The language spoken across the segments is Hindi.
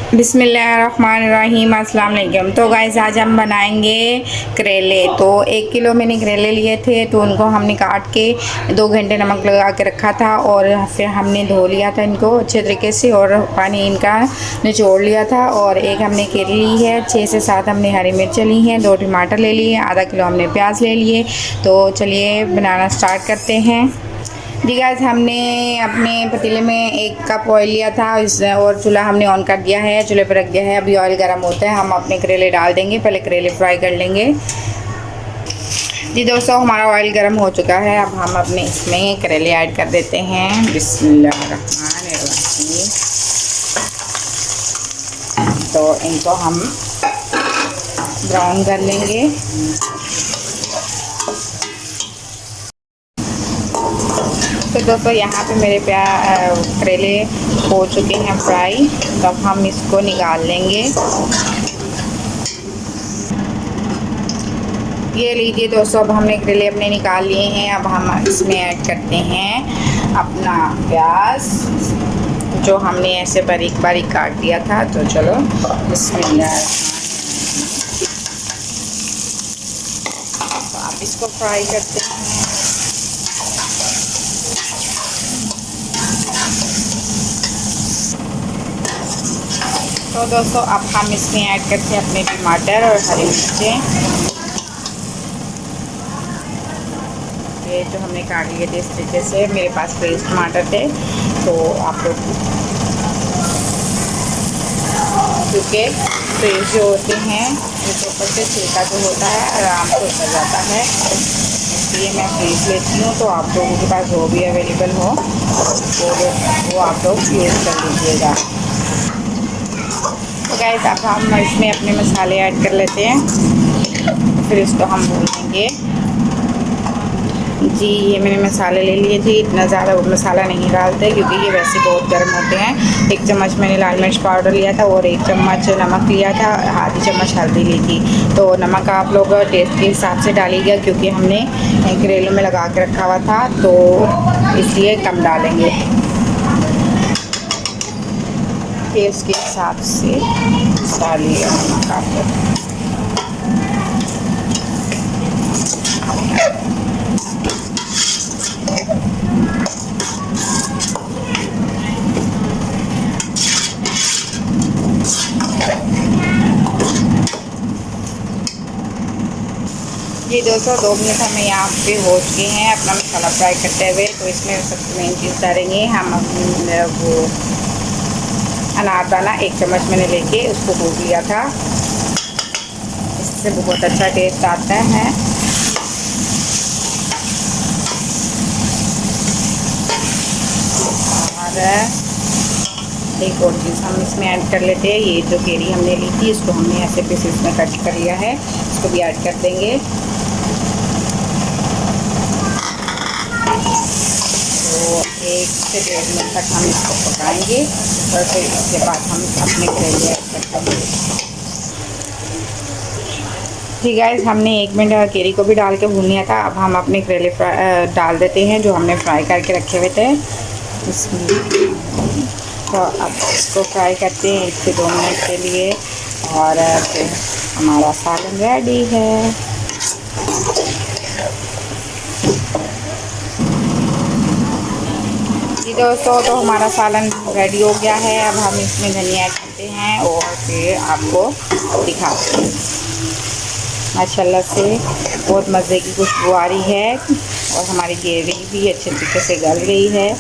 बिस्मिल्लाहिर्रहमानिर्रहीम, अस्सलाम वालेकुम। तो गाइस आज हम बनाएंगे करेले। तो 1 किलो मैंने करेले लिए थे, तो उनको हमने काट के 2 घंटे नमक लगा के रखा था और फिर हमने धो लिया था इनको अच्छे तरीके से और पानी इनका निचोड़ लिया था। और एक हमने केली ली है, 6 से 7 हमने हरी मिर्च ली हैं, 2 टमाटर ले लिए, आधा किलो हमने प्याज ले लिए। तो चलिए बनाना स्टार्ट करते हैं। जी गाइस, हमने अपने पतीले में 1 कप ऑयल लिया था और चूल्हा हमने ऑन कर दिया है, चूल्हे पर रख दिया है। अभी ऑयल गर्म होता है, हम अपने करेले डाल देंगे। पहले करेले फ्राई कर लेंगे। जी दोस्तों, हमारा ऑयल गर्म हो चुका है। अब हम अपने इसमें करेले ऐड कर देते हैं। बिस्मिल्लाहिर्रहमानिर्रहीम। तो इनको हम ब्राउन कर लेंगे। तो दोस्तों यहाँ पे मेरे करेले हो चुके हैं फ्राई। तब हम इसको निकाल लेंगे। ये लीजिए दोस्तों, अब हमने करेले अपने निकाल लिए हैं। अब हम इसमें ऐड करते हैं अपना प्याज, जो हमने ऐसे बारीक बारीक काट दिया था। तो चलो बिस्मिल्लाह। तो आप इसको फ्राई करते हैं। तो दोस्तों अब हम इसमें ऐड करते हैं अपने टमाटर और हरी मिर्चें। ये जो हमने काट लिए थे इस तरीके से, मेरे पास फ्रेश टमाटर थे। तो आप लोग क्योंकि फ्रेश जो होते हैं उनके ऊपर से छिलका जो होता है आराम से उतर जाता है, इसलिए मैं फ्रेश लेती हूँ। तो आप लोगों के पास जो भी अवेलेबल हो वो आप लोग यूज़ कर लीजिएगा। तो गाइस अब हम इसमें अपने मसाले ऐड कर लेते हैं, फिर इसको हम भूनेंगे। जी ये मैंने मसाले ले लिए थे। इतना ज़्यादा मसाला नहीं डालते क्योंकि ये वैसे बहुत गर्म होते हैं। 1 चम्मच मैंने लाल मिर्च पाउडर लिया था और 1 चम्मच नमक लिया था, आधी चम्मच हल्दी ली थी। तो नमक आप लोग टेस्ट के हिसाब से डालिएगा, क्योंकि हमने करेलों में लगा के रखा हुआ था, तो इसलिए कम डालेंगे। टेस्ट के हिसाब से डालिएगा नमक आप लोग। जी दोस्तों, 2 मिनट हमें यहाँ पे हो चुके हैं अपना मसाला फ्राई करते हुए। तो इसमें सबसे मेन चीज़ डालेंगे हम वो अनारदाना। 1 चम्मच मैंने लेके उसको भून लिया था, इससे बहुत अच्छा टेस्ट आता है। और एक और चीज़ हम इसमें ऐड कर लेते हैं, ये जो केरी हमने ली थी इसको हमने ऐसे पीसेस में कट कर लिया है, इसको भी ऐड कर देंगे। तो 1 से 1.5 मिनट तक हम इसको पकाएंगे और फिर इसके बाद हम अपने करेले ऐड करेंगे। ठीक है, हमने 1 मिनट केरी को भी डाल के भून लिया था। अब हम अपने करेले डाल देते हैं जो हमने फ्राई करके रखे हुए थे इसमें। तो अब इसको फ्राई करते हैं 1 से 2 मिनट के लिए और फिर हमारा सालन रेडी है। जी दोस्तों, तो हमारा सालन रेडी हो गया है। अब हम इसमें धनिया ऐड करते हैं और फिर आपको दिखाते हैं। माशाल्लाह से बहुत मज़े की खुशबू आ रही है और हमारी ग्रेवी भी अच्छे तरीके से गल गई है।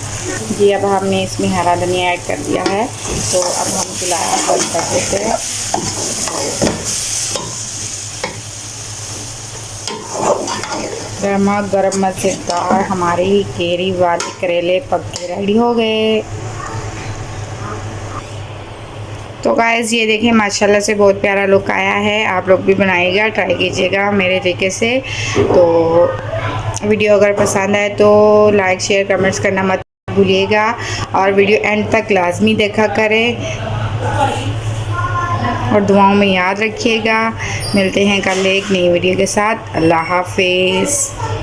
जी अब हमने इसमें हरा धनिया ऐड कर दिया है। तो अब हम चूल्हा बंद कर देते हैं। गर्मा गर्म मज़ेदार हमारी केरी वाली करेले पक के रेडी हो गए। तो गाइस ये देखिए, माशाल्लाह से बहुत प्यारा लुक आया है। आप लोग भी बनाइएगा, ट्राई कीजिएगा मेरे तरीके से। तो वीडियो अगर पसंद आए तो लाइक शेयर कमेंट्स करना मत भूलिएगा और वीडियो एंड तक लाजमी देखा करें और दुआओं में याद रखिएगा। मिलते हैं कल एक नई वीडियो के साथ। अल्लाह हाफिज़।